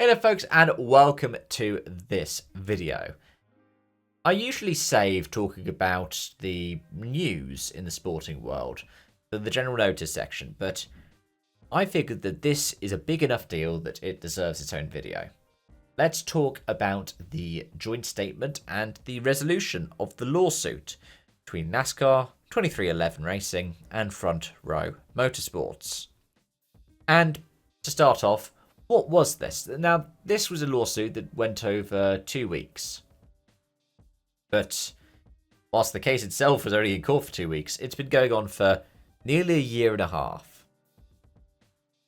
Hello folks and welcome to this video. I usually save talking about the news in the sporting world for the general notice section, but I figured that this is a big enough deal that it deserves its own video. Let's talk about the joint statement and the resolution of the lawsuit between NASCAR, 2311 Racing and Front Row Motorsports. And to start off, what was this? Now, this was a lawsuit that went over 2 weeks. But whilst the case itself was only in court for 2 weeks, it's been going on for nearly a year and a half.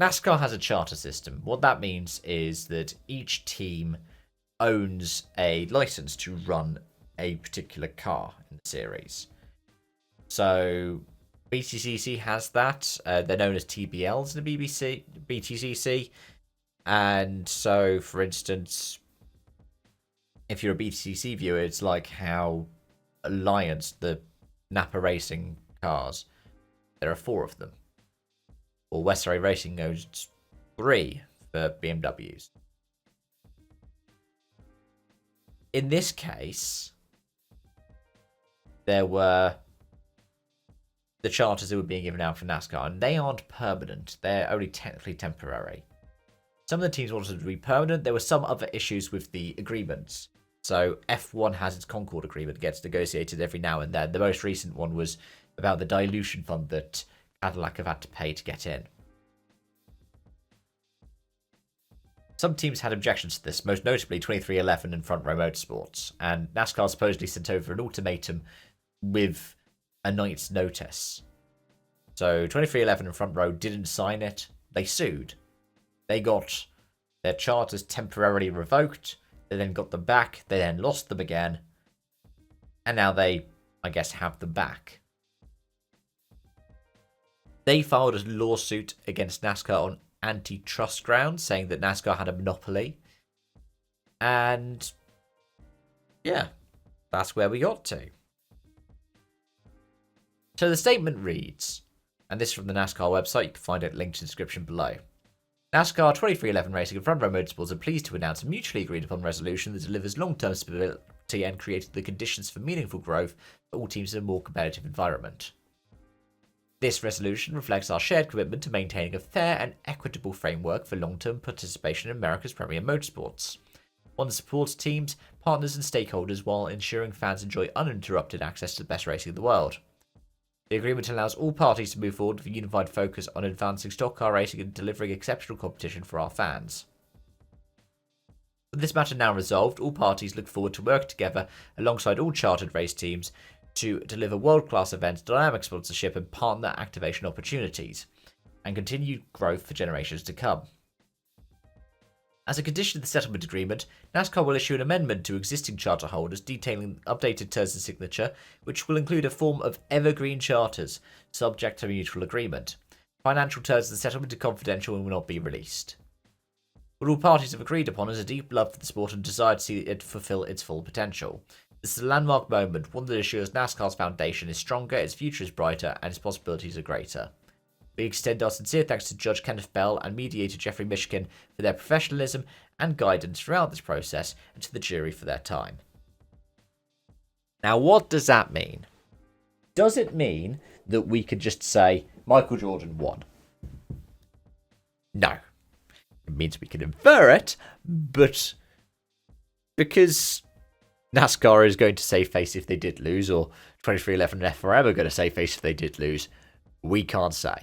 NASCAR has a charter system. What that means is that each team owns a license to run a particular car in the series. So BTCC has that. They're known as TBLs in the BTCC. And so, for instance, if you're a BTCC viewer, it's like how Alliance, the Napa Racing cars, there are 4 of them. Or Westray Racing owns 3 for BMWs. In this case, there were the charters that were being given out for NASCAR, and they aren't permanent. They're only technically temporary. Some of the teams wanted to be permanent. There were some other issues with the agreements. So F1 has its Concord agreement, gets negotiated every now and then. The most recent one was about the dilution fund that Cadillac have had to pay to get in. Some teams had objections to this, most notably 2311 and Front Row Motorsports. And NASCAR supposedly sent over an ultimatum with a night's notice. So 2311 and Front Row didn't sign it. They sued. They got their charters temporarily revoked. They then got them back. They then lost them again. And now they, I guess, have them back. They filed a lawsuit against NASCAR on antitrust grounds, saying that NASCAR had a monopoly. And yeah, that's where we got to. So the statement reads, and this is from the NASCAR website, you can find it linked in the description below. NASCAR 2311 Racing and Front Row Motorsports are pleased to announce a mutually agreed upon resolution that delivers long-term stability and creates the conditions for meaningful growth for all teams in a more competitive environment. This resolution reflects our shared commitment to maintaining a fair and equitable framework for long-term participation in America's premier motorsports, one that supports teams, partners and stakeholders while ensuring fans enjoy uninterrupted access to the best racing in the world. The agreement allows all parties to move forward with a unified focus on advancing stock car racing and delivering exceptional competition for our fans. With this matter now resolved, all parties look forward to work together alongside all chartered race teams to deliver world-class events, dynamic sponsorship and partner activation opportunities, and continued growth for generations to come. As a condition of the settlement agreement, NASCAR will issue an amendment to existing charter holders detailing updated terms and signature, which will include a form of evergreen charters, subject to mutual agreement. Financial terms of the settlement are confidential and will not be released. What all parties have agreed upon is a deep love for the sport and desire to see it fulfill its full potential. This is a landmark moment, one that assures NASCAR's foundation is stronger, its future is brighter, and its possibilities are greater. We extend our sincere thanks to Judge Kenneth Bell and mediator Jeffrey Michigan for their professionalism and guidance throughout this process, and to the jury for their time. Now, what does that mean? Does it mean that we could just say, Michael Jordan won? No. It means we can infer it, but because NASCAR is going to save face if they did lose, or 2311 and FRM are going to save face if they did lose, we can't say.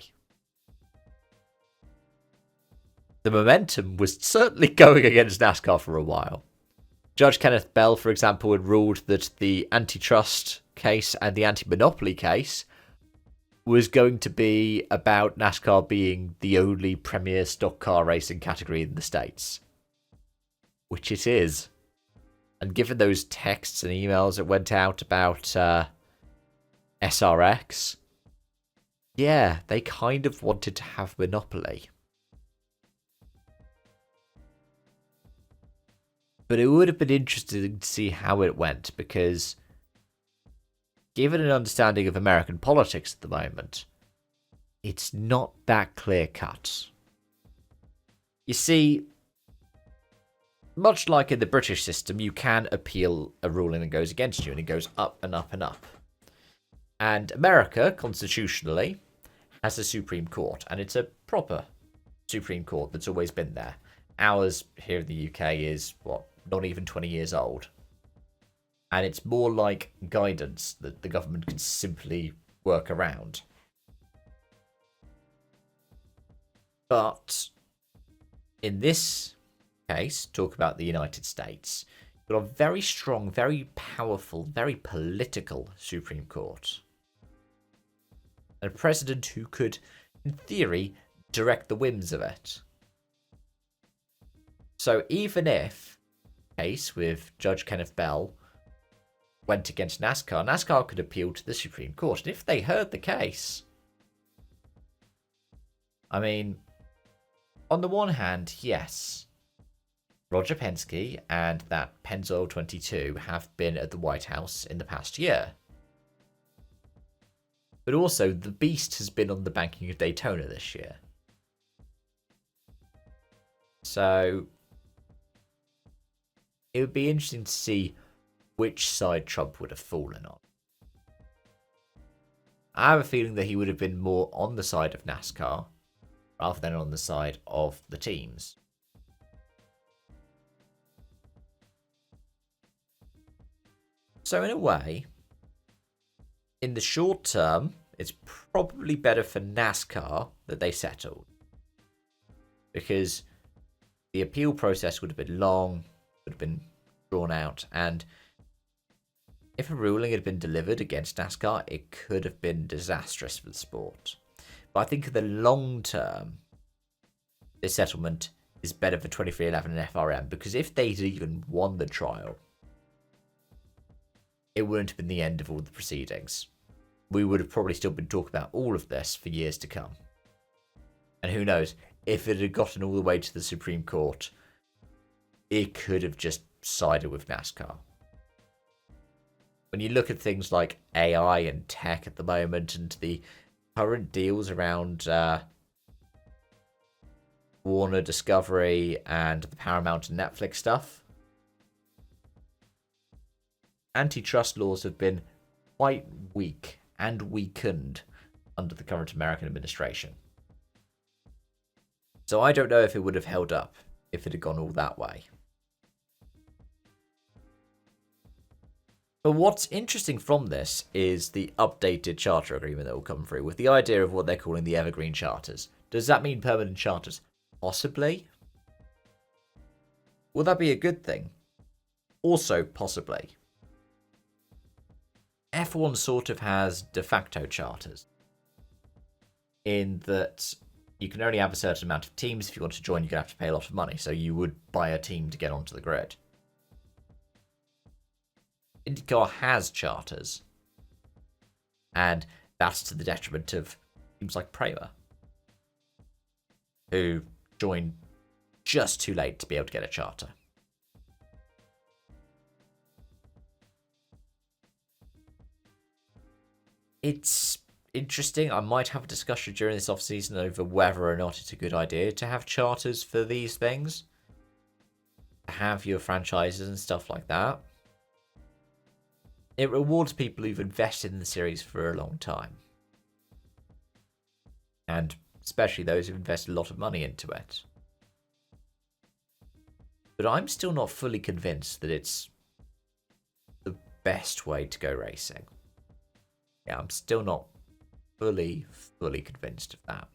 The momentum was certainly going against NASCAR for a while. Judge Kenneth Bell, for example, had ruled that the antitrust case and the anti-monopoly case was going to be about NASCAR being the only premier stock car racing category in the States. Which it is. And given those texts and emails that went out about SRX, yeah, they kind of wanted to have monopoly. But it would have been interesting to see how it went, because given an understanding of American politics at the moment, it's not that clear cut. You see, much like in the British system, you can appeal a ruling that goes against you, and it goes up and up and up. And America, constitutionally, has a Supreme Court, and it's a proper Supreme Court that's always been there. Ours here in the UK is, not even 20 years old. And it's more like guidance that the government can simply work around. But in this case, talk about the United States, you've got a very strong, very powerful, very political Supreme Court. And a president who could, in theory, direct the whims of it. So even if the case with Judge Kenneth Bell went against NASCAR, NASCAR could appeal to the Supreme Court. And if they heard the case, I mean, on the one hand, yes, Roger Penske and that Pennzoil 22 have been at the White House in the past year. But also, the beast has been on the banking of Daytona this year. So, it would be interesting to see which side Trump would have fallen on. I have a feeling that he would have been more on the side of NASCAR rather than on the side of the teams. So in a way, in the short term, it's probably better for NASCAR that they settled. Because the appeal process would have been long, would have been drawn out, and if a ruling had been delivered against NASCAR, it could have been disastrous for the sport. But I think in the long term, this settlement is better for 2311 and FRM, because if they'd even won the trial, it wouldn't have been the end of all the proceedings. We would have probably still been talking about all of this for years to come. And who knows, if it had gotten all the way to the Supreme Court, it could have just sided with NASCAR. When you look at things like AI and tech at the moment and the current deals around Warner Discovery and the Paramount and Netflix stuff, antitrust laws have been quite weak and weakened under the current American administration. So I don't know if it would have held up if it had gone all that way. But what's interesting from this is the updated charter agreement that will come through with the idea of what they're calling the evergreen charters. Does that mean permanent charters? Possibly. Will that be a good thing? Also, possibly. F1 sort of has de facto charters, in that you can only have a certain amount of teams. If you want to join, you're going to have to pay a lot of money, so you would buy a team to get onto the grid. IndyCar has charters, and that's to the detriment of teams like Prema, who joined just too late to be able to get a charter. It's interesting. I might have a discussion during this off-season over whether or not it's a good idea to have charters for these things. Have your franchises and stuff like that. It rewards people who've invested in the series for a long time. And especially those who've invested a lot of money into it. But I'm still not fully convinced that it's the best way to go racing. Yeah, I'm still not fully convinced of that.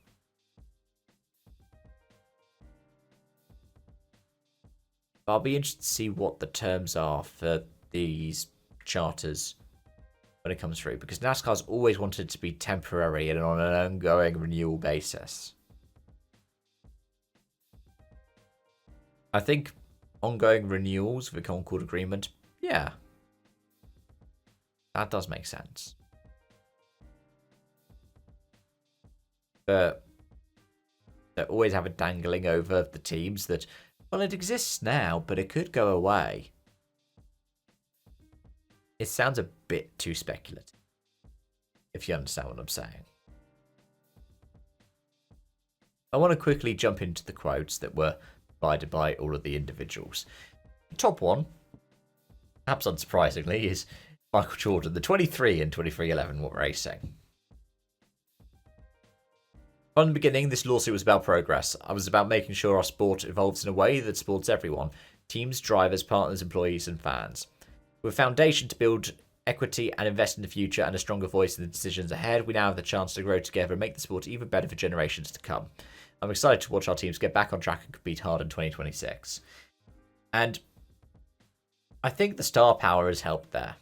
But I'll be interested to see what the terms are for these charters when it comes through, because NASCAR's always wanted to be temporary and on an ongoing renewal basis. I think ongoing renewals of the Concord Agreement, yeah, that does make sense. But they always have it dangling over the teams that, well, it exists now, but it could go away. It sounds a bit too speculative, if you understand what I'm saying. I want to quickly jump into the quotes that were divided by all of the individuals. The top one, perhaps unsurprisingly, is Michael Jordan, the 23 and 2311 racing. From the beginning, this lawsuit was about progress. I was about making sure our sport evolves in a way that supports everyone: teams, drivers, partners, employees, and fans. With a foundation to build equity and invest in the future and a stronger voice in the decisions ahead, we now have the chance to grow together and make the sport even better for generations to come. I'm excited to watch our teams get back on track and compete hard in 2026. And I think the star power has helped there.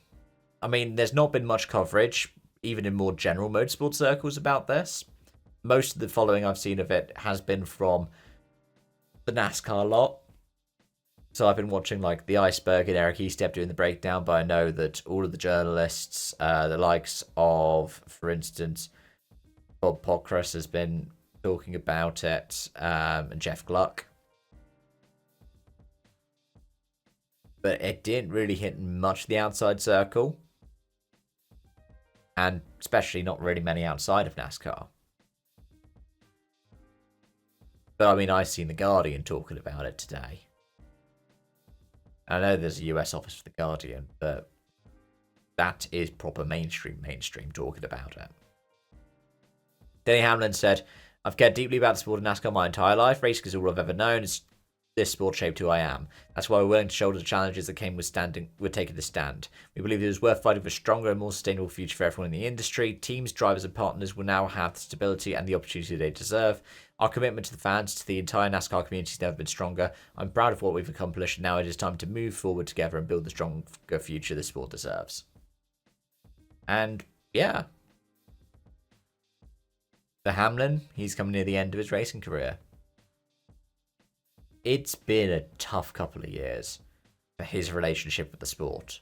I mean, there's not been much coverage, even in more general motorsport circles, about this. Most of the following I've seen of it has been from the NASCAR lot. So I've been watching like the Iceberg and Eric Estep doing the breakdown, but I know that all of the journalists, the likes of, for instance, Bob Pockrass has been talking about it, and Jeff Gluck. But it didn't really hit much the outside circle. And especially not really many outside of NASCAR. But I mean, I've seen The Guardian talking about it today. I know there's a US office for The Guardian, but that is proper mainstream talking about it. Denny Hamlin said, I've cared deeply about the sport of NASCAR my entire life. Racing is all I've ever known. This sport shaped who I am. That's why we're willing to shoulder the challenges that came with taking the stand. We believe it was worth fighting for a stronger and more sustainable future for everyone in the industry. Teams, drivers, and partners will now have the stability and the opportunity they deserve. Our commitment to the fans, to the entire NASCAR community, has never been stronger. I'm proud of what we've accomplished, and now it is time to move forward together and build the stronger future the sport deserves. And yeah, for Hamlin, he's coming near the end of his racing career. It's been a tough couple of years for his relationship with the sport.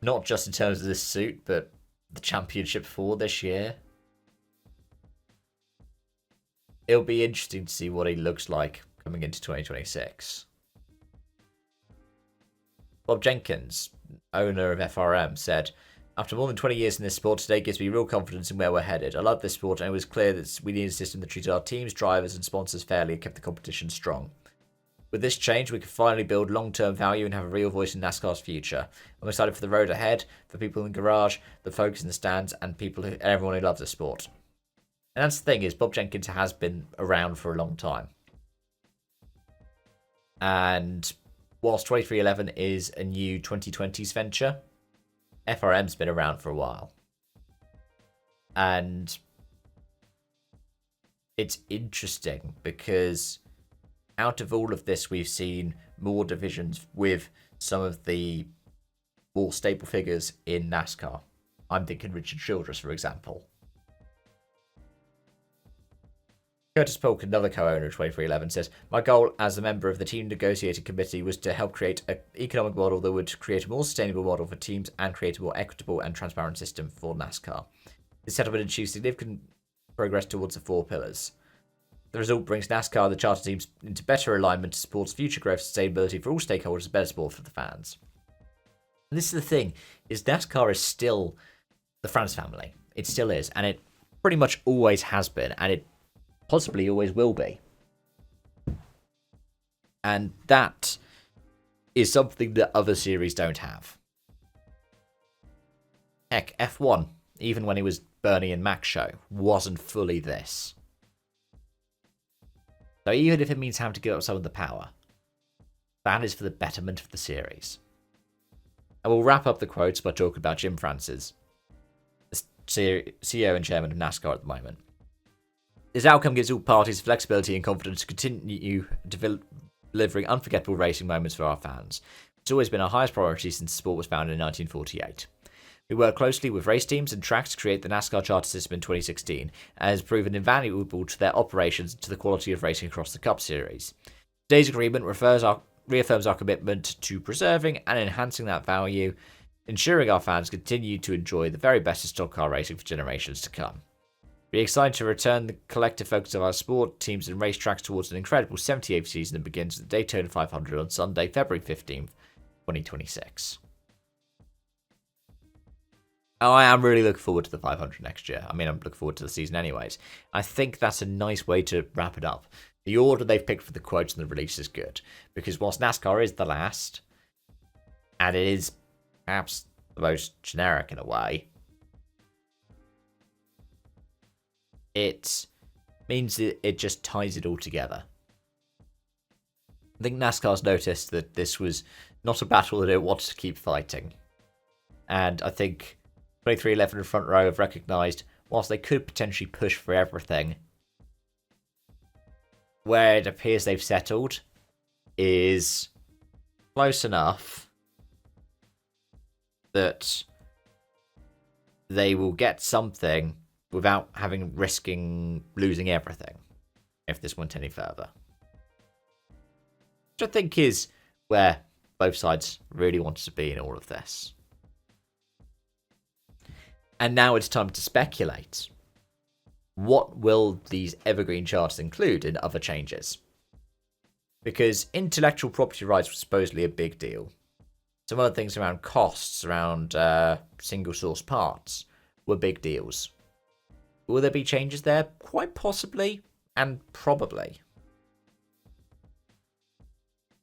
Not just in terms of this suit, but the championship for this year. It'll be interesting to see what he looks like coming into 2026. Bob Jenkins, owner of FRM, said, after more than 20 years in this sport, today gives me real confidence in where we're headed. I love this sport, and it was clear that we needed a system that treated our teams, drivers, and sponsors fairly and kept the competition strong. With this change, we can finally build long-term value and have a real voice in NASCAR's future. I'm excited for the road ahead, for people in the garage, the folks in the stands, and everyone who loves the sport. And that's the thing, is Bob Jenkins has been around for a long time. And whilst 2311 is a new 2020s venture, FRM's been around for a while. And it's interesting because out of all of this, we've seen more divisions with some of the more stable figures in NASCAR. I'm thinking Richard Childress, for example. Curtis Polk, another co-owner of 2311, says, my goal as a member of the team negotiating committee was to help create an economic model that would create a more sustainable model for teams and create a more equitable and transparent system for NASCAR. This settlement achieves significant progress towards the 4 pillars. The result brings NASCAR and the charter teams into better alignment to support future growth and sustainability for all stakeholders and better sport for the fans. And this is the thing, is NASCAR is still the France family. It still is, and it pretty much always has been, and it possibly always will be. And that is something that other series don't have. Heck, F1, even when it was Bernie and Mac show, wasn't fully this. So even if it means having to give up some of the power, that is for the betterment of the series. And we'll wrap up the quotes by talking about Jim Francis, the CEO and chairman of NASCAR at the moment. This outcome gives all parties flexibility and confidence to continue delivering unforgettable racing moments for our fans. It's always been our highest priority since the sport was founded in 1948. We work closely with race teams and tracks to create the NASCAR charter system in 2016, and has proven invaluable to their operations and to the quality of racing across the Cup Series. Today's agreement reaffirms our commitment to preserving and enhancing that value, ensuring our fans continue to enjoy the very best of stock car racing for generations to come. We're excited to return the collective focus of our sport, teams and racetracks towards an incredible 78th season that begins at the Daytona 500 on Sunday, February 15th, 2026. Oh, I am really looking forward to the 500 next year. I mean, I'm looking forward to the season anyways. I think that's a nice way to wrap it up. The order they've picked for the quotes and the release is good. Because whilst NASCAR is the last, and it is perhaps the most generic in a way, it means that it just ties it all together. I think NASCAR's noticed that this was not a battle that it wanted to keep fighting. And I think 2311 and Front Row have recognised, whilst they could potentially push for everything, where it appears they've settled is close enough that they will get something without risking losing everything if this went any further. Which I think is where both sides really wanted to be in all of this. And now it's time to speculate. What will these evergreen charters include in other changes? Because intellectual property rights was supposedly a big deal. Some other things around costs, around single source parts, were big deals. Will there be changes there? Quite possibly, and probably.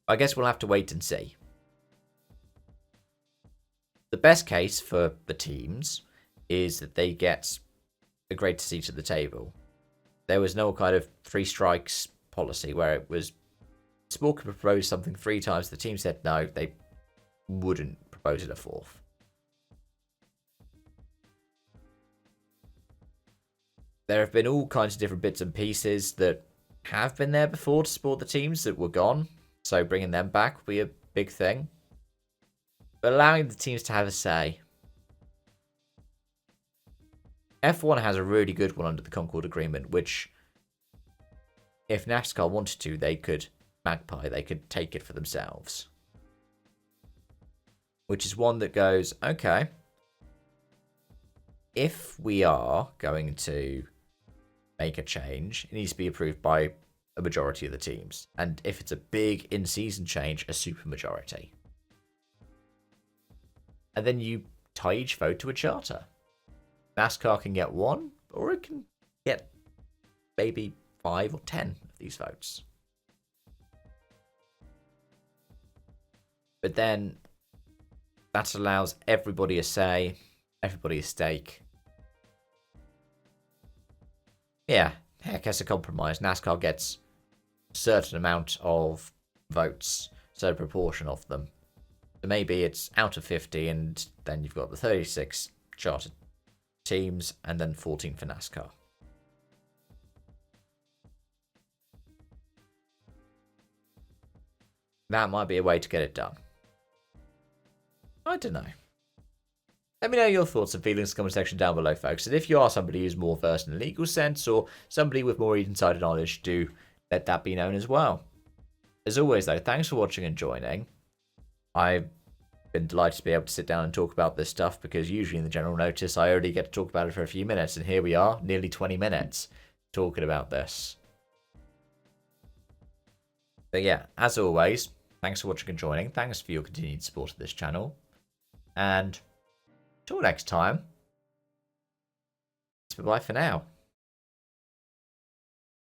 I guess we'll have to wait and see. The best case for the teams is that they get a greater seat at the table. There was no kind of 3 strikes policy where it was Sport could propose something 3 times. The team said no, they wouldn't propose it a 4th. There have been all kinds of different bits and pieces that have been there before to support the teams that were gone. So bringing them back will be a big thing. But allowing the teams to have a say. F1 has a really good one under the Concord Agreement, which, if NASCAR wanted to, they could magpie, they could take it for themselves. Which is one that goes, okay, if we are going to make a change, it needs to be approved by a majority of the teams. And if it's a big in-season change, a supermajority. And then you tie each vote to a charter. NASCAR can get 1, or it can get maybe 5 or 10 of these votes. But then that allows everybody a say, everybody a stake. Yeah, heck, as a compromise, NASCAR gets a certain amount of votes, a certain proportion of them. So maybe it's out of 50, and then you've got the 36 chartered teams, and then 14 for NASCAR. That might be a way to get it done. I don't know. Let me know your thoughts and feelings in the comment section down below, folks. And if you are somebody who's more versed in the legal sense, or somebody with more insider knowledge, do let that be known as well. As always, though, thanks for watching and joining. I've been delighted to be able to sit down and talk about this stuff, because usually in the general notice I only get to talk about it for a few minutes, and here we are, nearly 20 minutes talking about this. But yeah, as always, thanks for watching and joining. Thanks for your continued support of this channel. And until next time, bye for now.